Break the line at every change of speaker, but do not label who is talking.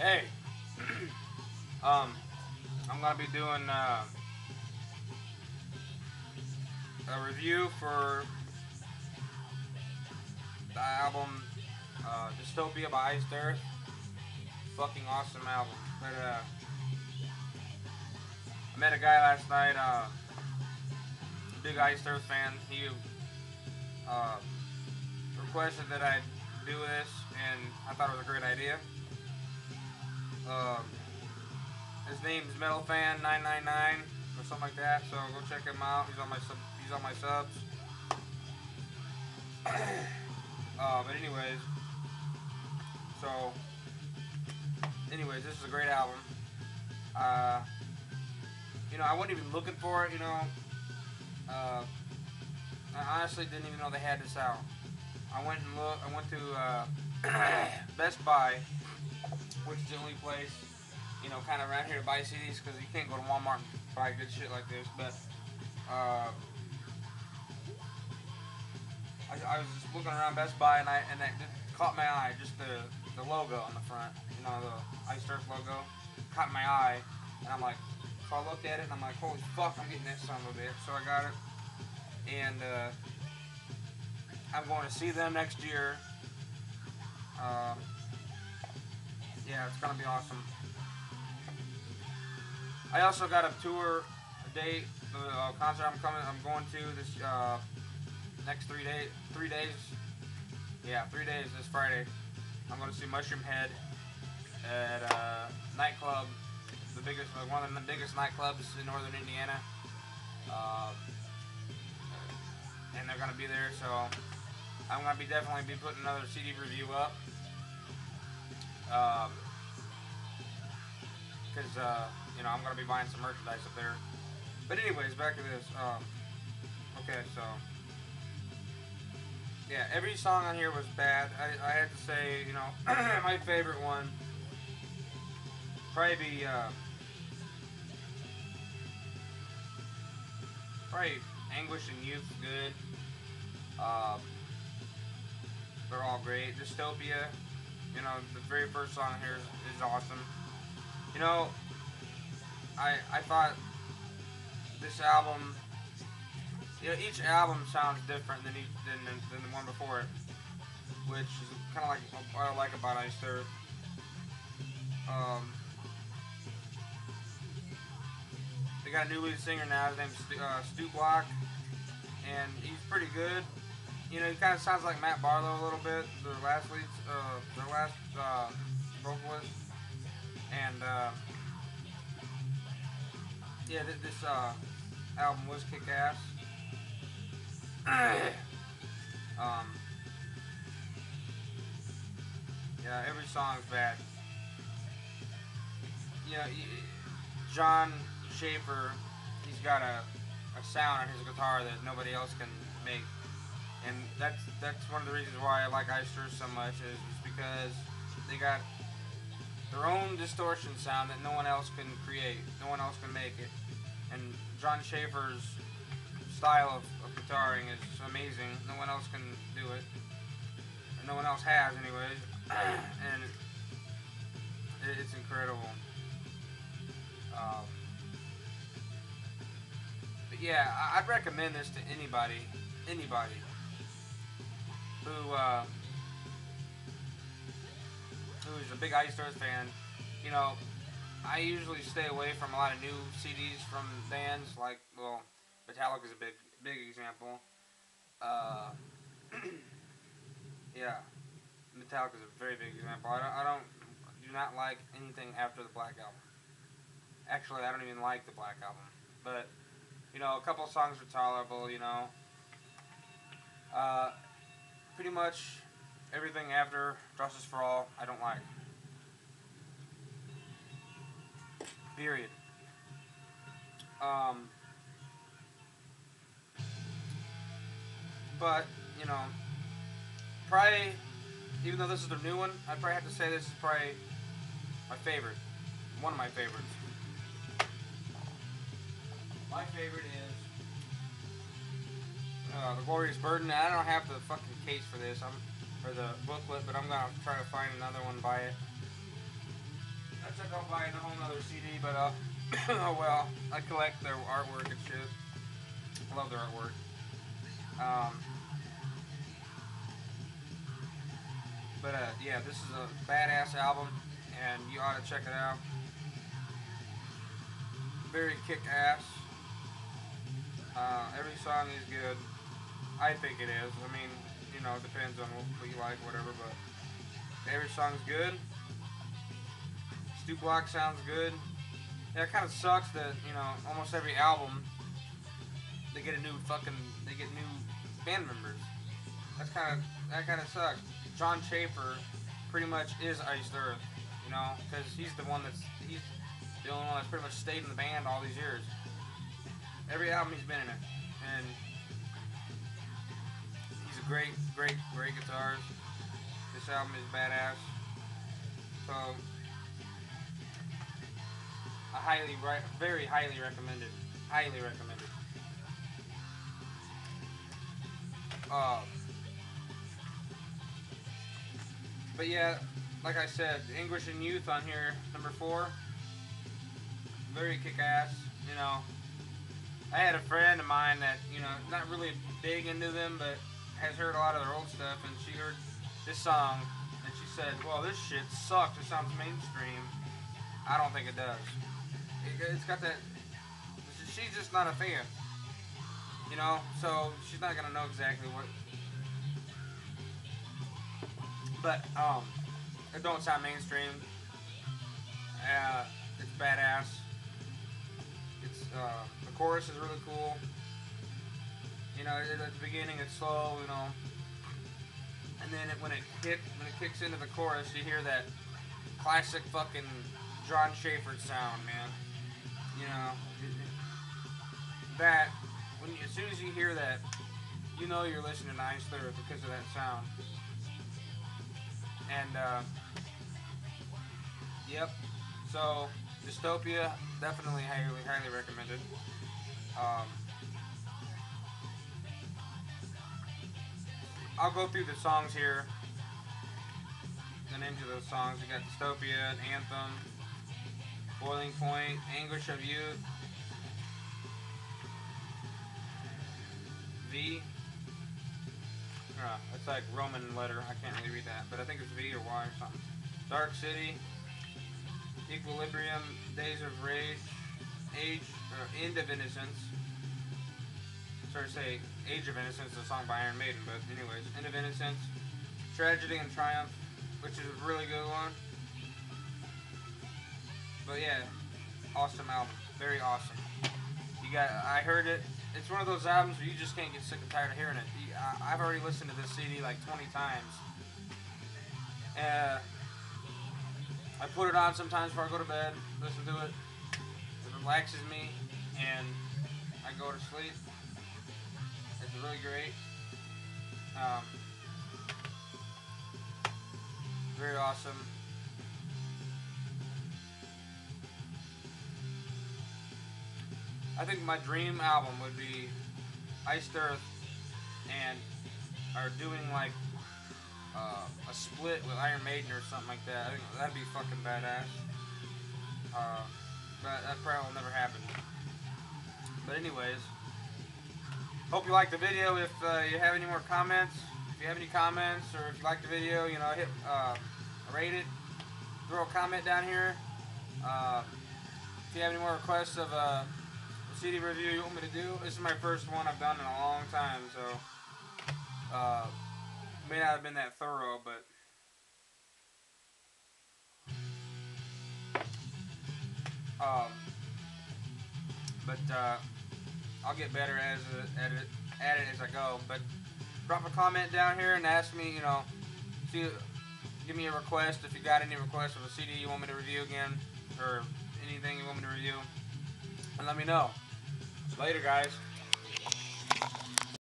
Hey, um, I'm gonna be doing a review for the album Dystopia by Iced Earth. Fucking awesome album. But I met a guy last night, big Iced Earth fan. He uh, requested that I do this, and I thought it was a great idea. Um, his name's Metal Fan 999 or something like that. So go check him out. He's on my subs. But so this is a great album. Uh, I wasn't even looking for it. Uh, I honestly didn't even know they had this out. I went and looked. I went to Best Buy, which is the only place, kind of around here to buy CDs because you can't go to Walmart and buy good shit like this. But I was just looking around Best Buy and that caught my eye. Just the logo on the front, the Ice Earth logo, caught my eye, and I'm like, so I looked at it and I'm like, holy fuck, I'm getting that son of a bitch. So I got it, and I'm going to see them next year. Um, yeah, it's gonna be awesome. I also got a tour, a date, concert I'm going to this next 3 days. 3 days. Yeah, 3 days this Friday. I'm going to see Mushroom Head at a nightclub, one of the biggest nightclubs in northern Indiana. Uh, and they're going to be there, so I'm going to definitely be putting another CD review up. Because, I'm going to be buying some merchandise up there. But anyways, back to this. Okay, so yeah, every song on here was bad. I had to say, my favorite one probably be probably Anguish and Youth. Good. Uh, they're all great. Dystopia, the very first song here is awesome. I thought this album, each album sounds different than the one before it, which is kind of like what I like about Iced Earth. They got a new lead singer now. His name's Stu Block, and he's pretty good. He kind of sounds like Matt Barlow a little bit. Their last vocalist, and yeah, this album was kick-ass. um, yeah, every song's bad. Yeah, John Schaefer, he's got a sound on his guitar that nobody else can make, and that's one of the reasons why I like Ice Earth so much is because they got their own distortion sound that no one else can create, no one else can make it, and John Schaefer's style of guitaring is amazing. No one else can do it, or no one else has, anyways, and it's incredible. But yeah, I'd recommend this to anybody who's a big Iced Earth fan. I usually stay away from a lot of new CDs from bands like, well, Metallica's a big example. Uh, yeah, Metallica's a very big example. Do not like anything after the Black Album. Actually, I don't even like the Black Album. But, a couple of songs are tolerable, Uh, pretty much everything after Justice for All, I don't like. Period. Um, but, probably, even though this is their new one, I'd probably have to say this is probably my favorite. One of my favorites. My favorite is The Glorious Burden. I don't have the fucking case for this, or the booklet, but I'm gonna try to find another one by it. took out buying a whole nother CD, but oh well. I collect their artwork and shit. I love their artwork. But yeah, this is a badass album, and you ought to check it out. Very kick-ass. Every song is good. I think it is. I mean, you know, it depends on what you like, whatever, but every song's good. Stu Block sounds good. Yeah, it kind of sucks that, you know, almost every album they get new band members. That kind of sucks. John Schaefer pretty much is Iced Earth, you know, because he's the only one that's pretty much stayed in the band all these years. Every album he's been in it, and he's a great guitarist. This album is badass. So very highly recommended. Highly recommended. But yeah, like I said, English and Youth on here, number 4. Very kick-ass, you know. I had a friend of mine that, you know, not really big into them, but has heard a lot of their old stuff, and she heard this song, and she said, well, this shit sucks, it sounds mainstream. I don't think it does. It's got that, she's just not a fan, you know, so she's not gonna know exactly what, but, it don't sound mainstream. It's badass. It's, the chorus is really cool. You know, at the beginning it's slow, you know, and then when it kicks into the chorus, you hear that classic fucking John Schaefer sound, man. You know, that as soon as you hear that, you know you're listening to Iced Earth because of that sound. And yep. So Dystopia, definitely highly recommended. I'll go through the songs here. The names of those songs. You got Dystopia, Anthem, Boiling Point, Anguish of Youth, V. It's like Roman letter. I can't really read that, but I think it's V or Y or something. Dark City, Equilibrium, Days of Rage, End of Innocence. Sorry to say Age of Innocence is a song by Iron Maiden, but anyways, End of Innocence, Tragedy and Triumph, which is a really good one. But yeah, awesome album, very awesome. I heard it. It's one of those albums where you just can't get sick and tired of hearing it. I've already listened to this CD like 20 times. I put it on sometimes before I go to bed, listen to it. It relaxes me, and I go to sleep. It's really great. Very awesome. I think my dream album would be Iced Earth or doing like a split with Iron Maiden or something like that. I think that'd be fucking badass. But that probably will never happen. But anyways, hope you liked the video. If you have any more comments, if you have any comments, or if you like the video, you know, hit rate it, throw a comment down here. If you have any more requests of a CD review you want me to do, this is my first one I've done in a long time, so may not have been that thorough, but I'll get better at it as I go. But drop a comment down here and ask me, you know, give me a request if you got any requests of a CD you want me to review again, or anything you want me to review, and let me know. Later, guys.